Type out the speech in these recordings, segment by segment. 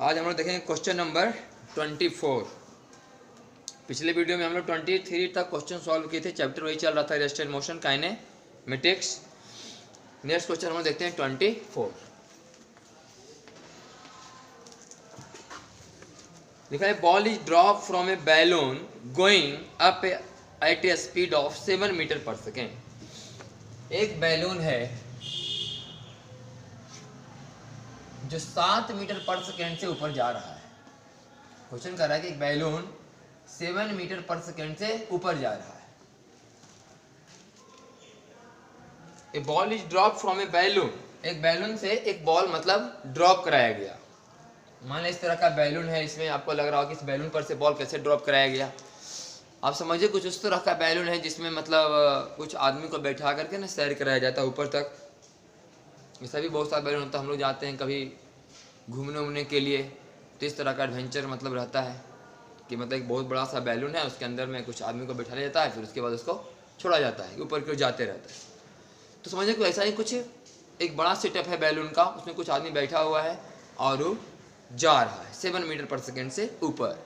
आज हम लोग देखेंगे क्वेश्चन नंबर 24। पिछले वीडियो में हम लोग 23 तक क्वेश्चन सॉल्व किए थे। चैप्टर वही चल रहा था, rest and motion kinematics. Next question हम लोग देखते हैं 24। लिखा है ball is drop from a balloon going up at a speed of 7 metre पर सेकेंड। एक बैलून है जो 7 मीटर पर सेकेंड से ऊपर जा रहा है। क्वेश्चन कर रहा है कि एक बैलून 7 मीटर पर सेकेंड से ऊपर जा रहा है। A ball is drop from a balloon, एक बैलून से एक बॉल मतलब ड्रॉप कराया गया। मान लीजिए इस तरह का बैलून है, इसमें आपको लग रहा हो कि इस बैलून पर से बॉल कैसे ड्रॉप कराया गया। आप समझिए कुछ उस तरह का बैलून है जिसमें मतलब कुछ आदमी को बैठा करके ना सैर कराया जाता है ऊपर तक। ऐसा भी बहुत सारा बैलून होता है, हम लोग जाते हैं कभी घूमने उमने के लिए, तो इस तरह का एडवेंचर मतलब रहता है कि मतलब एक बहुत बड़ा सा बैलून है, उसके अंदर में कुछ आदमी को बैठा लिया जाता है, फिर उसके बाद उसको छोड़ा जाता है, ऊपर की ओर जाते रहता है। तो समझिए कि ऐसा ही कुछ एक बड़ा सेटअप है बैलून का, उसमें कुछ आदमी बैठा हुआ है और वो जा रहा है 7 मीटर पर सेकेंड से ऊपर।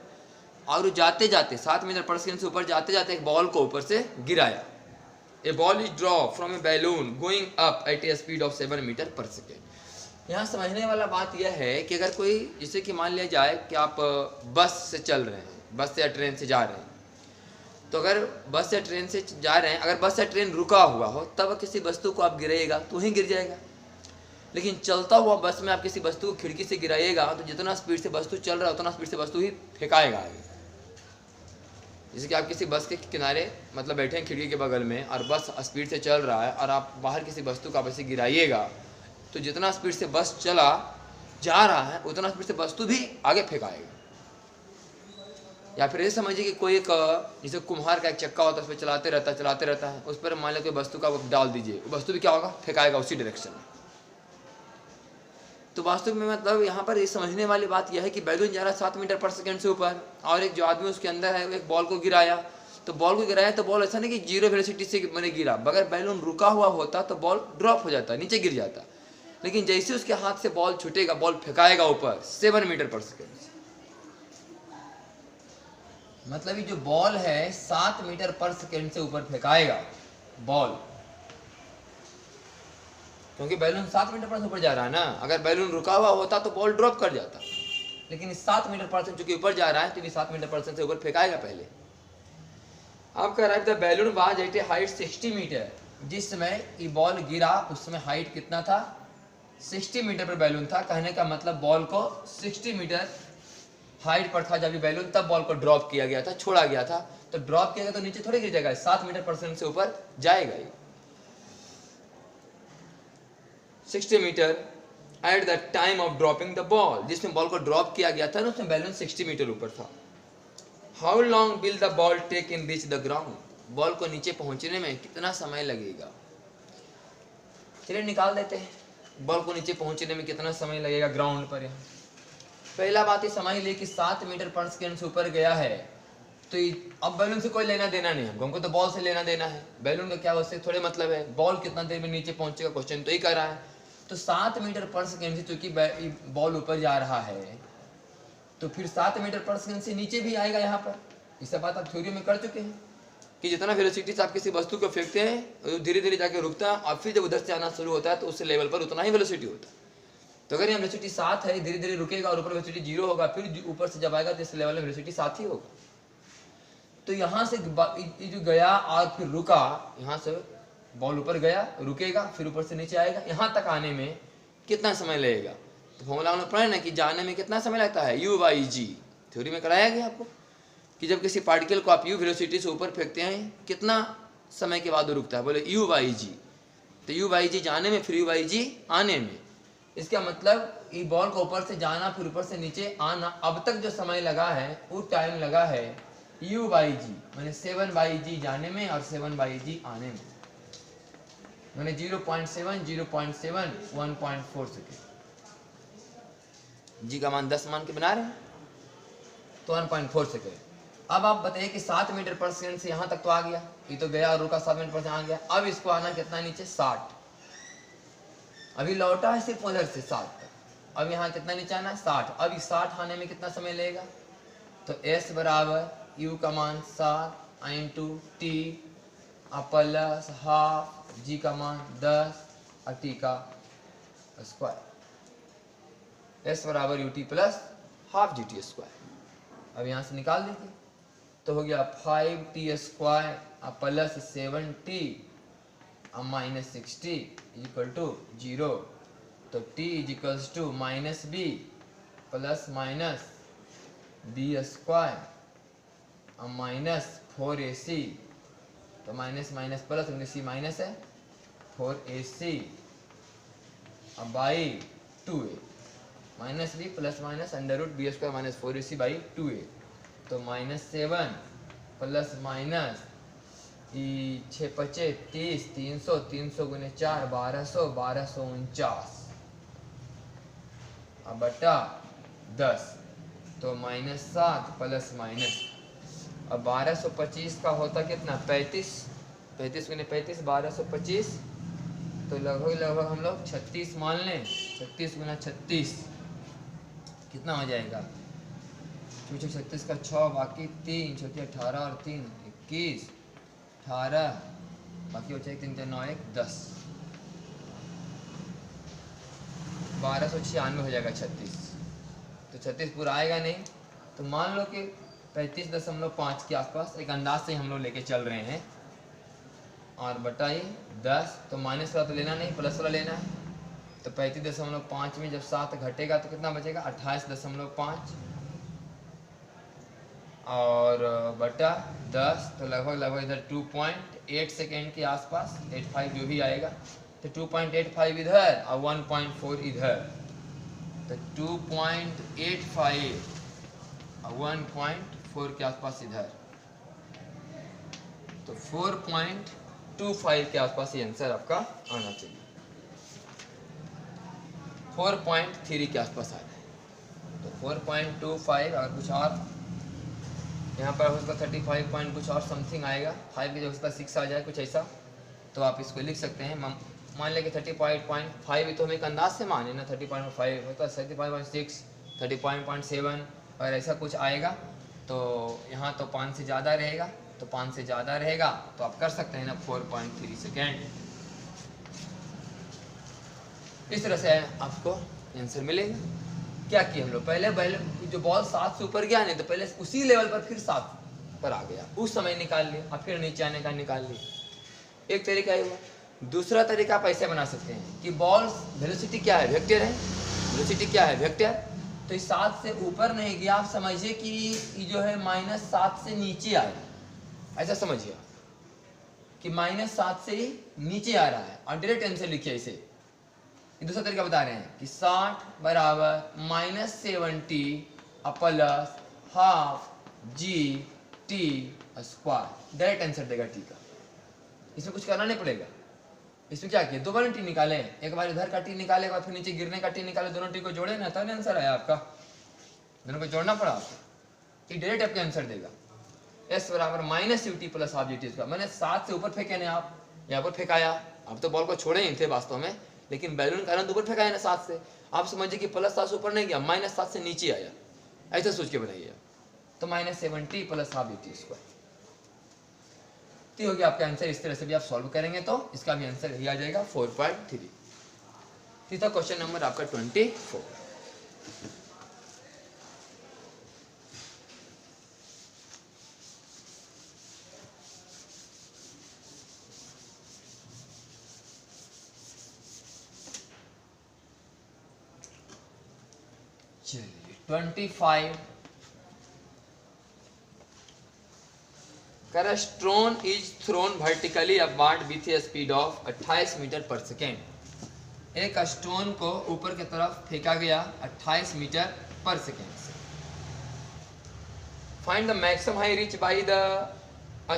और वो जाते जाते 7 मीटर पर सेकेंड से ऊपर जाते जाते एक बॉल को ऊपर से गिराया। A ball is drop from a balloon going up at a speed of 7 metre पर सेकेंड। यहाँ समझने वाला बात यह है कि अगर कोई, जैसे कि मान लिया जाए कि आप बस से चल रहे हैं, बस या ट्रेन से जा रहे हैं, तो अगर बस या ट्रेन से जा रहे हैं, अगर बस या ट्रेन रुका हुआ हो तब किसी वस्तु को आप गिराइएगा तो वहीं गिर जाएगा। लेकिन चलता हुआ बस में आप किसी वस्तु को खिड़की से गिराइएगा तो जितना स्पीड से वस्तु चल रहा है उतना स्पीड से वस्तु ही फेंकाएगा आगे। जैसे कि आप किसी बस के किनारे मतलब बैठे हैं खिड़की के बगल में और बस स्पीड से चल रहा है और आप बाहर किसी वस्तु को आप ऐसे गिराइएगा तो जितना स्पीड से बस चला जा रहा है उतना स्पीड से वस्तु भी आगे फेंकाएगा। या फिर ये समझिए कि कोई एक जैसे कुम्हार का एक चक्का होता है, उस पर चलाते रहता है, उस पर मान लो कोई वस्तु का डाल दीजिए, वस्तु भी क्या होगा, फेंकाएगा उसी डायरेक्शन में। तो वास्तव में मतलब यहाँ पर ये समझने वाली बात यह है कि बैलून जा रहा है 7 मीटर पर सेकेंड से ऊपर और एक जो आदमी उसके अंदर है एक बॉल को गिराया। तो बॉल ऐसा नहीं कि जीरो वेलोसिटी से मैंने गिरा, अगर बैलून रुका हुआ होता तो बॉल ड्रॉप हो जाता, नीचे गिर जाता। लेकिन जैसे उसके हाथ से बॉल छूटेगा, बॉल फेंकाएगा ऊपर 7 मीटर पर सेकेंड। मतलब ये जो बॉल है 7 मीटर पर सेकेंड से ऊपर फेंकाएगा बॉल, क्योंकि बैलून 7 मीटर पर ऊपर जा रहा है ना। अगर बैलून रुका हुआ होता तो बॉल ड्रॉप कर जाता, लेकिन 7 मीटर पर सेकेंड चूंकि ऊपर जा रहा है तो 7 मीटर पर सेकेंड से ऊपर फेंकाएगा पहले। आप कह रहा है the balloon was at a height 60 metre. जिस समय ये बॉल गिरा उस समय हाइट कितना था, 60 मीटर पर बैलून था। कहने का मतलब बॉल को 60 मीटर हाइट पर था जब ये बैलून, तब बॉल को ड्रॉप किया गया था, छोड़ा गया था। तो ड्रॉप किया गया तो नीचे थोड़ी गिर जाएगा, 7 मीटर पर सेकेंड से ऊपर जाएगा ये 60 metre at the time of dropping the ball. जिसमें बॉल को ड्रॉप किया गया था ना उसमें बैलून 60 मीटर ऊपर था। How long will the ball take in reach the ground. Ball को नीचे पहुंचने में कितना समय लगेगा। चलिए निकाल देते हैं बॉल को नीचे पहुंचने में कितना समय लगेगा ग्राउंड पर। यहाँ पहला बात ये समझ लिए कि 7 मीटर पर सेकेंड से ऊपर गया है तो अब बैलून से कोई लेना देना नहीं है, हमको तो बॉल से लेना देना है। बैलून का क्या उससे थोड़े मतलब है, बॉल कितना देर में नीचे पहुंचेगा क्वेश्चन तो ही कर रहा है। तो 7 मीटर पर सेकेंड से चूंकि बॉल ऊपर जा रहा है तो फिर 7 मीटर पर सेकेंड से नीचे भी आएगा। यहाँ पर इस बात आप थ्योरी में कर चुके हैं कि जितना वेलोसिटी से आप किसी वस्तु को फेंकते हैं धीरे धीरे जाके रुकता है और फिर जब उधर से आना शुरू होता है तो उस लेवल पर उतना ही वेलोसिटी होता है। तो अगर यहाँ वेलोसिटी 7 है, धीरे धीरे रुकेगा और ऊपर वेलोसिटी 0 होगा, फिर ऊपर से जब आएगा तो इस लेवल में वेलोसिटी 7 ही होगा। तो यहाँ से जो गया और फिर रुका, यहाँ से बॉल ऊपर गया रुकेगा फिर ऊपर से नीचे आएगा, यहाँ तक आने में कितना समय लगेगा। तो फॉर्मूला हमने पढ़ा ना कि जाने में कितना समय लगता है, u/g। थ्योरी में कराया गया आपको कि जब किसी पार्टिकल को आप u वेलोसिटी से ऊपर फेंकते हैं कितना समय के बाद वो रुकता है, बोले u/g। तो u/g जाने में फिर u/g आने में। इसका मतलब ये बॉल को ऊपर से जाना फिर ऊपर से नीचे आना, अब तक जो समय लगा है वो टाइम लगा है u/g, मैंने 7/g जाने में और 7/g आने में, मैंने 0.7 0.7 1.4 सेकेंड। जी का मान 10 मान के बना रहे हैं तो 1.4 सेकेंड। अब आप बताइए कि 7 मीटर पर सेकेंड से यहाँ तक तो आ गया, ये तो गया और रुका 7 मीटर पर से आ गया। अब इसको आना कितना नीचे 60, अभी लौटा है सिर्फ उधर से 7 तक। अब यहाँ कितना नीचे आना है 60। अब इस 60 आने में कितना समय लगेगा, तो s बराबर u का मान 7 into t plus half g का मान 10 और t का स्क्वायर, s बराबर u T plus half g t square. अब यहाँ से निकाल दीजिए तो हो गया 5t square plus 7t minus 60 equal to 0। तो t equals to minus b plus minus b square minus 4ac, तो माइनस माइनस प्लस क्योंकि सी माइनस है, 4ac by 2a minus b plus minus under root b square minus 4ac by 2a, तो minus 7 plus minus 6 पचे 30, 300, 300 गुने 4 1200, 1249 बटा 10, तो minus 7 plus minus, अब 1225 का होता कितना 35, 35 गुने 35 1225, तो लगभग हम लोग 36 मान लें, 36 गुना 36 कितना हो जाएगा, 36 का 6 बाकी 3 छोटी 18 और 3 21 18 बाकी बचा 3 9 1 10, 1296 हो जाएगा 36। तो 36 पूरा आएगा नहीं, तो मान लो कि 35.5 के आसपास एक अंदाज से हम लोग लेके चल रहे हैं, और बटाई 10, तो माइनस वाला तो लेना नहीं प्लस वाला लेना है, तो 35.5 में जब 7 घटेगा तो कितना बचेगा 28.5 और बटा 10, तो लगभग इधर 2.8 सेकेंड के आसपास 85 जो भी आएगा, तो 2.85 इधर और 1.4 इधर, तो 2.85 और 1.4 के आसपास इधर, तो 4.25 के आसपास ये आंसर आपका आना चाहिए, 4.3 के आसपास आ रहा है, तो 4.25 और कुछ और यहाँ पर उसका 35 पॉइंट कुछ और समथिंग आएगा, 5 की जगह उसका 6 आ जाए कुछ ऐसा, तो आप इसको लिख सकते हैं। मान लें कि 35.5 तो हम एक अंदाज से माने ना, 30.5 होता 35.6 30.7 और ऐसा कुछ आएगा, तो यहाँ तो 5 से ज़्यादा रहेगा, तो 5 से ज़्यादा रहेगा तो आप कर सकते हैं ना 4.3 सेकेंड। इस तरह से आपको आंसर मिलेगा। क्या किया हम लोग, पहले जो बॉल 7 से ऊपर गया नहीं तो पहले उसी लेवल पर फिर 7 पर आ गया, उस समय निकाल लिया, और फिर नीचे आने का निकाल लिया, एक तरीका है हुआ। दूसरा तरीका आप ऐसे बना सकते हैं कि बॉल वेलोसिटी क्या है, वेक्टर है, वेलोसिटी क्या है वेक्टर, तो इस 7 से ऊपर नहीं गया, आप समझिए कि ये जो है -7 से नीचे आया, ऐसा समझिए कि -7 से ही नीचे आ रहा है, और डायरेक्ट आंसर लिखिए इसे। दूसरा तरीका बता रहे हैं कि 60 बराबर -70 plus half g t square, direct answer देगा टी का, इसमें कुछ करना नहीं पड़ेगा। इसमें क्या किया, दो बार टी निकाले, एक बार इधर का टी निकाले, फिर नीचे गिरने का टी निकाले, दोनों टी को जोड़े ना, तब आंसर आया आपका, दोनों को जोड़ना पड़ा आपको, ये डायरेक्ट आपका आंसर देगा। s बराबर -ut plus half g t square, मैंने 7 से ऊपर फेंके ना, आप यहाँ पर फेंकाया, आप तो बॉल को छोड़े ही थे वास्तव में, लेकिन बैलून का ऊपर फेंका है ना 7 से, आप समझिए कि +7 से ऊपर नहीं गया, -7 से नीचे आया, ऐसा सोच के बनाइए, तो -70 plus half g t square हो गया आपका आंसर। इस तरह से भी आप सॉल्व करेंगे तो इसका भी आंसर यही आ जाएगा 4.3। तीसरा क्वेश्चन नंबर आपका 24। चलिए 25, A stone is thrown vertically upward with a speed of 28 metre पर सेकेंड। एक स्टोन को ऊपर की तरफ फेंका गया 28 मीटर पर सेकेंड से। Find the maximum height reach by the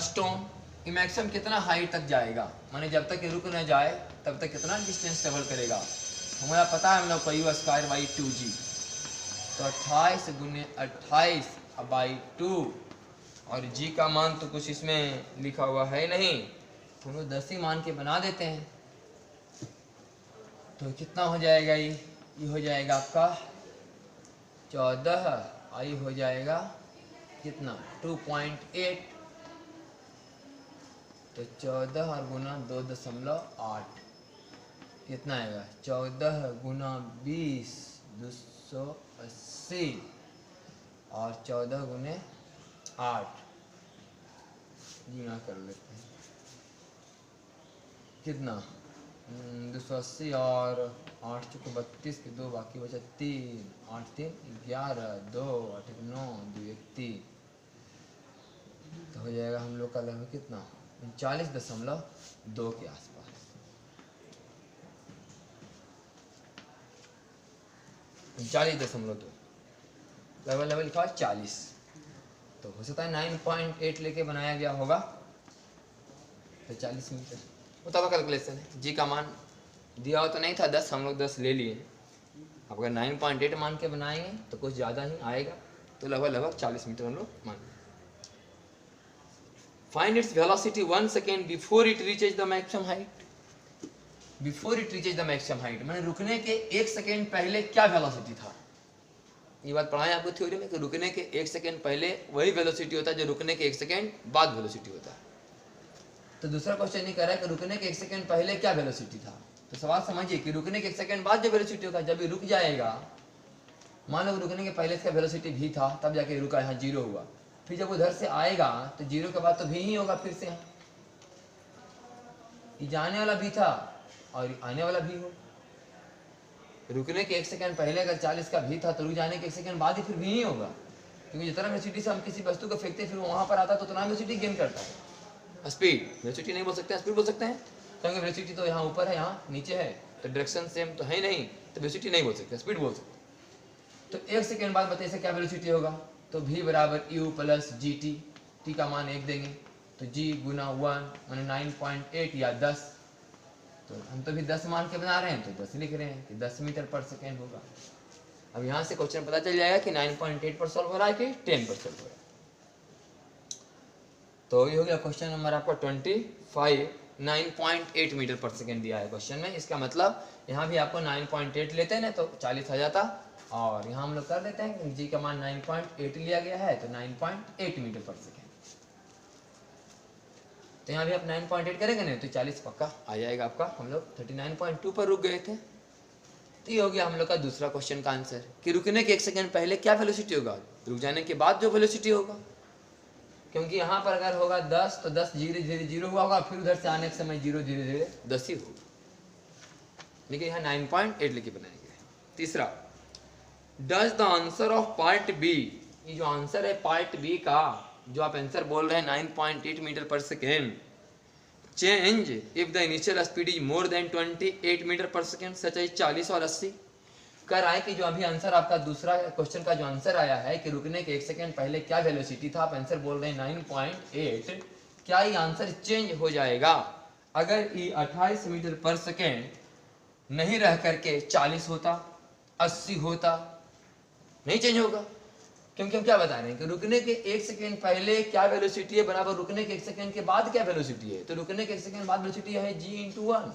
stone, ये मैक्सिमम कितना हाइट तक जाएगा, माने जब तक ये रुक न जाए तब तक कितना डिस्टेंस ट्रेवल करेगा। हमारा पता है हम लोग यू स्क्वायर बाई 2g, तो 28 गुने 28 बाई 2, और g का मान तो कुछ इसमें लिखा हुआ है नहीं, तो हम लोग 10 ही मान के बना देते हैं, तो कितना हो जाएगा, ये ये हो जाएगा आपका 14, आई हो जाएगा कितना 2.8, तो 14 और गुना 2.8 कितना आएगा 14 गुना 20 280 और 14 गुने 8 गुना कर लेते हैं कितना 280 और 8 चुके 32 के 2 बाकी बचा 3, 8 3 11, 2 8 9 2 1 3, तो हो जाएगा हम लोग का लगभग कितना 39.2 के आसपास। 39.2 लगभग लिखा 40, तो हो सकता है 9.8 लेके बनाया गया होगा, तो 40 मीटर होता हुआ कैलकुलेशन है। जी का मान दिया हो तो नहीं था 10, हम लोग 10 ले लिए। अब अगर 9.8 मान के बनाएंगे तो कुछ ज़्यादा ही आएगा, तो लगभग 40 मीटर हम लोग मान। Find its velocity 1 second before it reaches the maximum height. Before it reaches the maximum height मैंने रुकने के 1 सेकेंड पहले क्या वेलोसिटी था। ये बात पढ़ाएं आपको थ्योरी में कि रुकने के 1 सेकेंड पहले वही वेलोसिटी होता है जो रुकने के 1 सेकेंड बाद वेलोसिटी होता है। तो दूसरा क्वेश्चन ये कह रहा है कि रुकने के 1 सेकेंड पहले क्या वेलोसिटी था। तो सवाल समझिए कि रुकने के 1 सेकेंड बाद जो वेलोसिटी होगा, जब ये रुक जाएगा, मान लो रुकने के पहले इसका वेलोसिटी भी था, तब जाके रुका, यहाँ 0 हुआ, फिर जब उधर से आएगा तो 0 के बाद तो भी ही होगा फिर से। ये जाने वाला भी था और आने वाला भी हो। रुकने के 1 सेकेंड पहले अगर 40 का भी था तो रुक जाने के 1 सेकेंड बाद ही फिर भी ही होगा, क्योंकि जितना वेलोसिटी से हम किसी वस्तु को फेंकते फिर वहां पर आता तो उतना वेलोसिटी गेन करता है। स्पीड वेलोसिटी नहीं बोल सकते, स्पीड बोल सकते हैं, क्योंकि वेलोसिटी तो यहाँ ऊपर है यहाँ नीचे है, तो डायरेक्शन सेम तो है नहीं, तो वेलोसिटी नहीं बोल सकते, स्पीड बोल सकते। तो 1 सेकेंड बाद बताइए इसका क्या वेलोसिटी होगा। तो v बराबर u plus G T, T का मान 1 देंगे तो g गुना 1 माने 9.8 या 10, तो हम तो भी 10 मान के बना रहे हैं तो 10 लिख रहे हैं कि 10 मीटर पर सेकेंड होगा। अब यहाँ से क्वेश्चन पता चल जाएगा कि 9.8 पर सॉल्व हो रहा है कि 10 पर सॉल्व हो रहा है। तो ये हो गया क्वेश्चन नंबर आपका 25। 9.8 मीटर पर सेकेंड दिया है क्वेश्चन में, इसका मतलब यहाँ भी आपको 9.8 लेते हैं ना तो 40 आ जाता, और यहाँ हम लोग कर देते हैं जी का मान 9.8 लिया गया है तो 9.8 मीटर पर सेकेंड। तो यहाँ भी आप 9.8 करेंगे ना तो 40 पक्का आ जाएगा आपका। हम लोग 39.2 पर रुक गए थे। तो ये हो गया हम लोग का दूसरा क्वेश्चन का आंसर कि रुकने के 1 सेकेंड पहले क्या वेलोसिटी होगा, रुक जाने के बाद जो वेलोसिटी होगा। क्योंकि यहाँ पर अगर होगा 10 तो 10 धीरे धीरे 0 हुआ होगा, फिर उधर से आने के समय 0 धीरे धीरे 10 ही होगा, लेकिन यहाँ 9.8 लेके बनाएंगे। तीसरा, does the answer of part B, ये जो आंसर है पार्ट बी का जो आप आंसर बोल रहे हैं 9.8 मीटर पर second, change if the initial speed is more than 28 metre पर सेकेंड सच एज 40 और 80। कर आए कि जो अभी आंसर आपका दूसरा क्वेश्चन का जो आंसर आया है कि रुकने के 1 सेकेंड पहले क्या वेलोसिटी था, आप आंसर बोल रहे हैं 9.8, क्या ये आंसर चेंज हो जाएगा अगर ये 28 मीटर पर सेकेंड नहीं रह करके 40 होता, 80 होता? नहीं चेंज होगा, क्योंकि हम क्या बता रहे हैं कि रुकने के 1 सेकेंड पहले क्या वेलोसिटी है बराबर रुकने के 1 सेकेंड के बाद क्या वेलोसिटी है। तो रुकने के 1 सेकेंड बाद वेलोसिटी है g/1।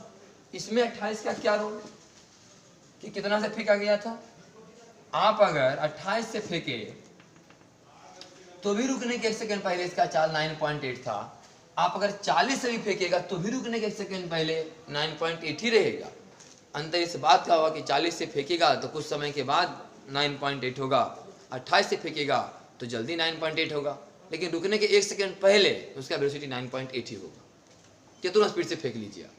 इसमें 28 का क्या रोल कि कितना से फेंका गया था। आप अगर 28 से फेंके तो भी रुकने के 1 सेकेंड पहले इसका चाल 9.8 था, आप अगर 40 से भी फेंकेगा तो भी रुकने के 1 सेकेंड पहले 9.8 ही रहेगा। अंतर इस बात का होगा कि 40 से फेंकेगा तो कुछ समय के बाद 9.8 होगा, 28 से फेंकेगा तो जल्दी 9.8 होगा, लेकिन रुकने के 1 सेकेंड पहले उसका वेलोसिटी 9.8 ही होगा। कितना स्पीड से फेंक लीजिए।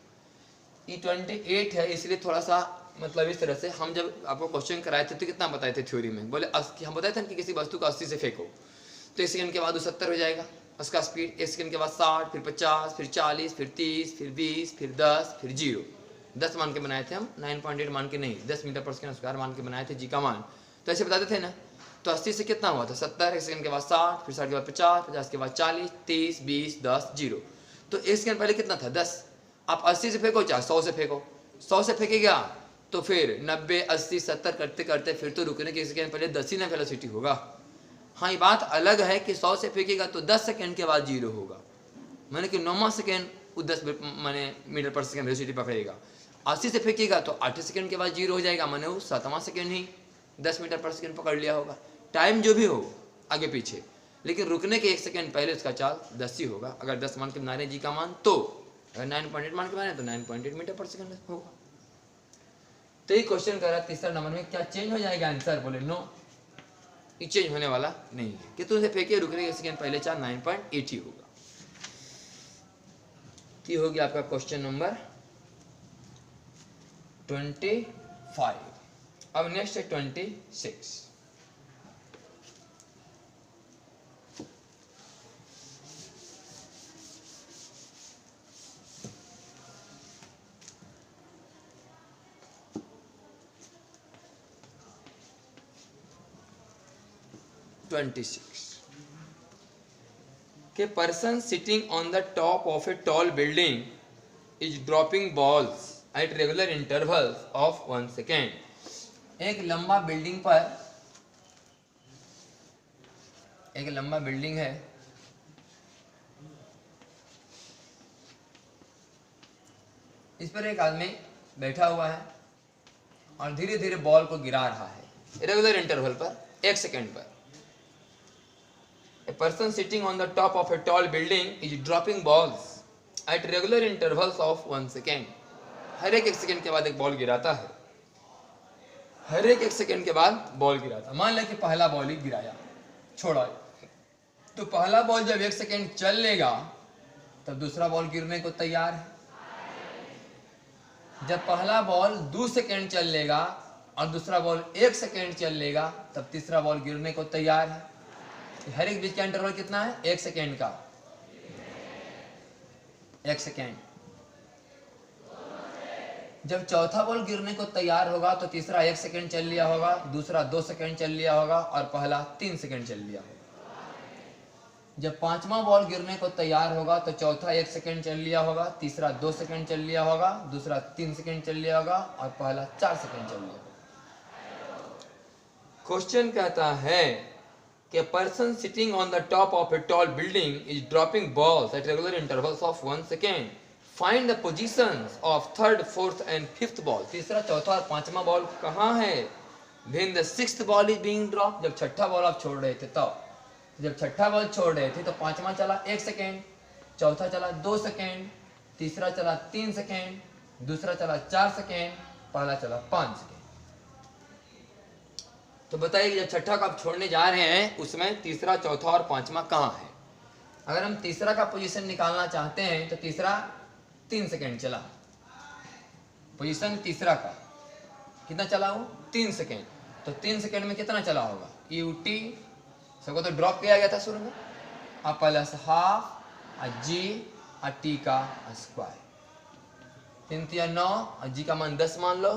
ये 28 है, इसलिए थोड़ा सा मतलब इस तरह से हम जब आपको क्वेश्चन कराए थे तो कितना बताए थे थ्योरी में, बोले हम बताए थे कि किसी वस्तु को 80 से फेंको तो 1 सेकंड के बाद वो 70 हो जाएगा उसका स्पीड, 1 सेकंड के बाद 60, फिर 50, फिर 40, फिर 30, फिर 20, फिर 10, फिर 0। 10 मान के बनाए थे हम, 9.8 मान के नहीं, 10 मीटर पर सेकंड स्क्वायर मान के बनाए थे जी का मान। तो ऐसे बताते थे ना, तो 80 से कितना हुआ था 70, 1 सेकंड के बाद 60, फिर 60 के बाद 50, 50 के बाद 40, 30, 20, 10, 0। तो 1 सेकंड पहले कितना था 10। आप 80 से फेंको चाहे 100 से फेंको, 100 से फेंकेगा तो फिर 90, 80, 70 करते करते फिर तो रुकने के 1 सेकंड पहले 10 ही ना वेलोसिटी होगा। हाँ, ये बात अलग है कि 100 से फेंकेगा तो 10 सेकंड के बाद 0 होगा, माने कि 9वां सेकंड वो 10 माने मीटर पर सेकंड वेलोसिटी पकड़ेगा। 80 से फेंकेगा तो 8 सेकंड के बाद जीरो हो जाएगा, माने वो 7वां सेकंड ही 10 मीटर पर सेकंड पकड़ लिया होगा। टाइम जो भी हो आगे पीछे, लेकिन रुकने के 1 सेकंड पहले उसका चाल 10 ही होगा। अगर 10 मान के बना रहे जी का मान, तो अगर 9.8 मान के बना रहे तो 9.8 मीटर पर सेकंड होगा। तो ये क्वेश्चन कर रहा है तीसरा नंबर में, क्या चेंज हो जाएगा आंसर? बोले नो, ये चेंज होने वाला नहीं है कि तुमसे फेंके रुकने के सेकंड पहले चाल 9.8 ही होगा। ये हो गया आपका क्वेश्चन नंबर 25। अब नेक्स्ट है 26। के person sitting on the top of a tall building is dropping balls at regular intervals of 1 second. एक लंबा बिल्डिंग है, इस पर एक आदमी बैठा हुआ है और धीरे धीरे बॉल को गिरा रहा है रेगुलर इंटरवल पर 1 सेकेंड पर। A person sitting on the top of a tall building is dropping balls at regular intervals of 1 second. हर एक सेकंड के बाद एक बॉल गिराता है, हर एक सेकंड के बाद बॉल गिराता है। मान लें कि पहला बॉल ही गिराया, छोड़ा, तो पहला बॉल जब 1 सेकंड चल लेगा तब दूसरा बॉल गिरने को तैयार है। जब पहला बॉल 2 सेकंड चल लेगा और दूसरा बॉल 1 सेकंड चल लेगा तब तीसरा बॉल गिरने को तैयार है। हर एक बीच का इंटरवल कितना है? 1 सेकेंड का, 1 सेकेंड। जब चौथा बॉल गिरने को तैयार होगा तो तीसरा 1 सेकेंड चल लिया होगा, दूसरा 2 सेकेंड चल लिया होगा और पहला 3 सेकेंड चल लिया होगा। जब पांचवा बॉल गिरने को तैयार होगा तो चौथा 1 सेकेंड चल लिया होगा, तीसरा 2 सेकेंड चल लिया होगा, दूसरा 3 सेकेंड चल लिया होगा और पहला 4 सेकेंड चल लिया होगा। क्वेश्चन कहता है कि person sitting on the top of a tall building is dropping balls at regular intervals of 1 second. Find the positions of third, fourth and fifth ball. तीसरा, चौथा और पांचवा बॉल कहाँ है? When the sixth ball is being dropped, जब छठा ball आप छोड़ रहे थे तब, जब छठा बॉल छोड़ रहे थे तो पांचवा चला 1 सेकेंड, चौथा चला 2 सेकेंड, तीसरा चला 3 सेकेंड, दूसरा चला 4 सेकेंड, पहला चला 5 सेकेंड। तो बताइए जब छठा का आप छोड़ने जा रहे हैं उसमें तीसरा, चौथा और पांचवा कहाँ है? अगर हम तीसरा का पोजीशन निकालना चाहते हैं तो तीसरा 3 सेकेंड चला, पोजीशन तीसरा का कितना चला? वो 3 सेकेंड। तो 3 सेकेंड में कितना चला होगा? यूटी सबको तो ड्रॉप किया गया था शुरू में, अब प्लस हाफ जी टी का स्क्वायर, 3 तिया 9 और जी का मान 10 मान लो,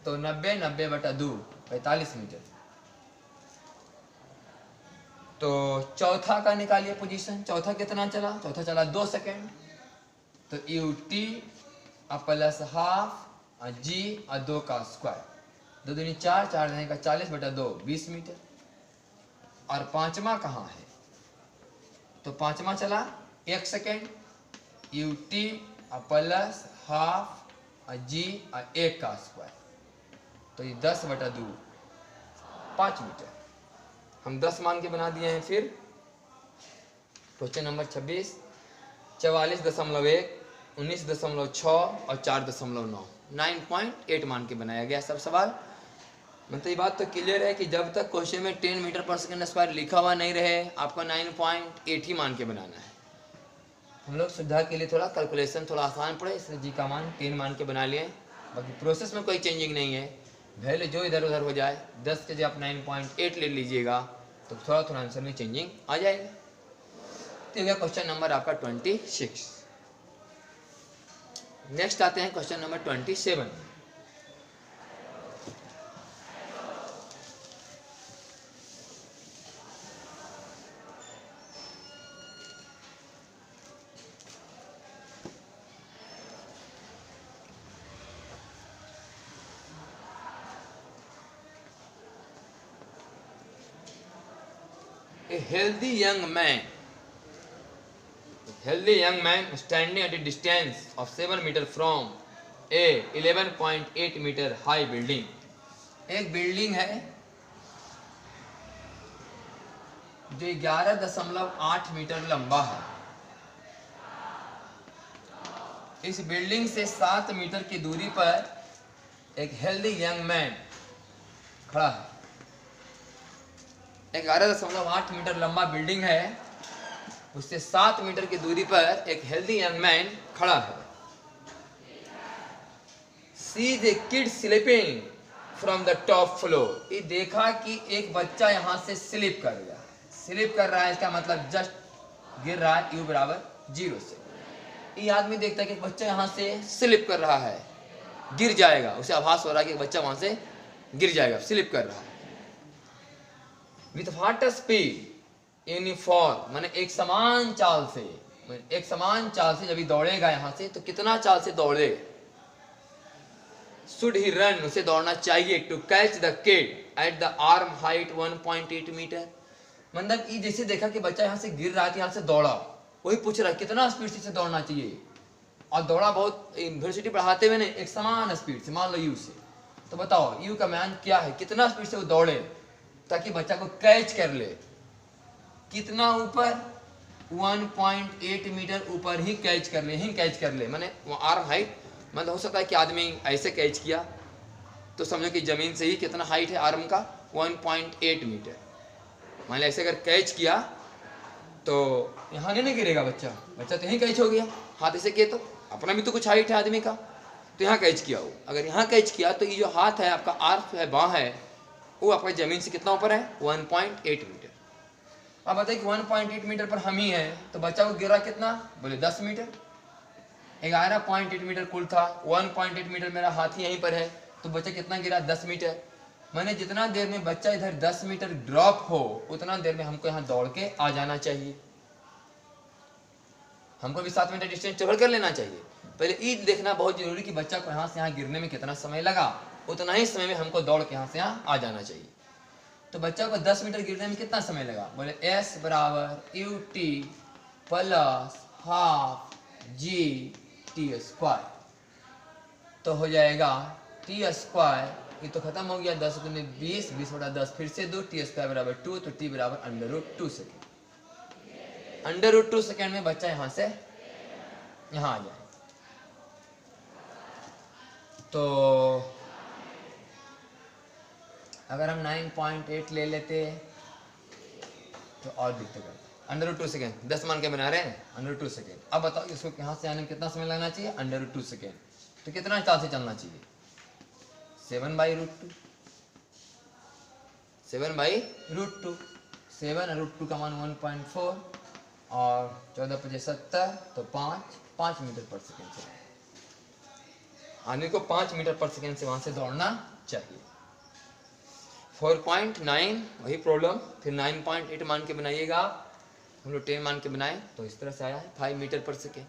तो 90/2 45 मीटर। तो चौथा का निकालिए पोजीशन, चौथा कितना चला? चौथा चला 2 सेकेंड, तो U T plus half G और 2 का स्क्वायर, 2 दूनी 4, 4 रहने का 40/2 20 मीटर। और पांचवा कहाँ है? तो पांचवा चला 1 second, U T plus half G और 1 का स्क्वायर, तो ये 10/2 5 मीटर। हम 10 मान के बना दिए हैं। फिर क्वेश्चन नंबर 26, 44.1, 19.6 और 4.9, 9.8 मान के बनाया गया सब सवाल। मतलब ये बात तो क्लियर है कि जब तक क्वेश्चन में 10 मीटर पर सेकेंड स्क्वायर लिखा हुआ नहीं रहे आपको 9.8 ही मान के बनाना है। हम लोग सुविधा के लिए थोड़ा कैलकुलेशन थोड़ा आसान पड़े इसलिए जी का मान 10 मान के बना लिए, बाकी प्रोसेस में कोई चेंजिंग नहीं है। वैल्यू जो इधर उधर हो जाए, 10 के जब आप 9.8 ले लीजिएगा तो थोड़ा थोड़ा आंसर में चेंजिंग आ जाएगा। तो यह क्वेश्चन नंबर आपका 26। नेक्स्ट आते हैं question number 27। A healthy young man standing at a distance of 7 meters from a 11.8 metre high building, एक बिल्डिंग है जो 11.8 मीटर लंबा है। इस बिल्डिंग से 7 मीटर की दूरी पर एक हेल्दी यंग मैन खड़ा है। 11.8 मीटर लंबा बिल्डिंग है, उससे 7 मीटर की दूरी पर एक हेल्दी यंग मैन खड़ा है। Sees a kid slipping from the top floor. ये देखा कि एक बच्चा यहाँ से स्लिप कर गया। स्लिप कर रहा है इसका मतलब जस्ट गिर रहा है, u बराबर 0 से। ये आदमी देखता है कि एक बच्चा यहाँ से स्लिप कर रहा है, गिर जाएगा। उसे आभास हो रहा है कि एक बच्चा वहां से गिर जाएगा, स्लिप कर रहा है। विथ फास्टर स्पीड यूनिफॉर्म, माने एक समान चाल से, एक समान चाल से जब दौड़ेगा यहाँ से तो कितना चाल से दौड़े। शुड ही रन, उसे दौड़ना चाहिए। To catch the kid at the arm height 1.8 metre. मतलब ये जैसे देखा कि बच्चा यहाँ से गिर रहा था, यहाँ से दौड़ा, वही पूछ रहा है कितना स्पीड से दौड़ना चाहिए। और दौड़ा बहुत वेलोसिटी बढ़ाते हुए नहीं, एक समान स्पीड से, मान लो यू से। तो बताओ यू का मान क्या है, कितना स्पीड से वो दौड़े ताकि बच्चा को कैच कर ले। कितना ऊपर, 1.8 मीटर ऊपर ही कैच कर ले, ही कैच कर ले। माने वो आर्म हाइट, मतलब हो सकता है कि आदमी ऐसे कैच किया तो समझो कि जमीन से ही कितना हाइट है आर्म का, 1.8 मीटर। मान लो ऐसे अगर कैच किया तो यहाँ नहीं गिरेगा बच्चा, बच्चा तो यहीं कैच हो गया। हाथ ऐसे किए तो अपना भी तो कुछ हाइट है आदमी का, तो यहाँ कैच किया हो। अगर यहाँ कैच किया तो ये जो हाथ है आपका, आर्म है, बाँह है, वो आपका जमीन से कितना ऊपर है, 1.8 मीटर। अब बताइए कि 1.8 मीटर पर हम ही है तो बच्चा को गिरा कितना, बोले 10 मीटर। 11.8 मीटर कुल था, 1.8 मीटर मेरा हाथ ही यहीं पर है, तो बच्चा कितना गिरा, 10 मीटर। मैंने जितना देर में बच्चा इधर 10 मीटर ड्रॉप हो उतना देर में हमको यहाँ दौड़ के आ जाना चाहिए। हमको भी 7 मीटर डिस्टेंस कवर कर लेना चाहिए। पहले ये देखना बहुत जरूरी कि बच्चा को यहाँ से यहाँ गिरने में कितना समय लगा, उतना ही समय में हमको दौड़ के यहाँ से यहाँ आ जाना चाहिए। तो बच्चा को 10 मीटर गिरने में कितना समय लगा, बोले s बराबर ut plus half g t square. तो हो जाएगा टी स्क्वायर, ये तो खत्म हो गया, 10 दूनी 20, 20 बटा 10 फिर से 2, टी स्क्वायर बराबर 2, तो टी बराबर √2 सेकेंड। √2 सेकेंड में बच्चा यहाँ से यहाँ आ जाए। तो अगर हम 9.8 ले लेते तो और दिक्कत करता। √2 सेकेंड 10 मान के बना रहे हैं, √2 सेकेंड। अब बताओ इसको यहाँ से आने में कितना समय लगना चाहिए, √2 सेकेंड। तो कितना चाल से चलना चाहिए, 7/√2। 7/√2, 7/√2 का मान 1.4 और 14 × 70 तो 5 मीटर पर सेकेंड से आदमी को 5 मीटर पर सेकेंड से वहां से दौड़ना चाहिए। 4.9 वही प्रॉब्लम, फिर 9.8 मान के बनाइएगा। हम लोग 10 मान के बनाए तो इस तरह से आया है 5 मीटर पर सेकेंड।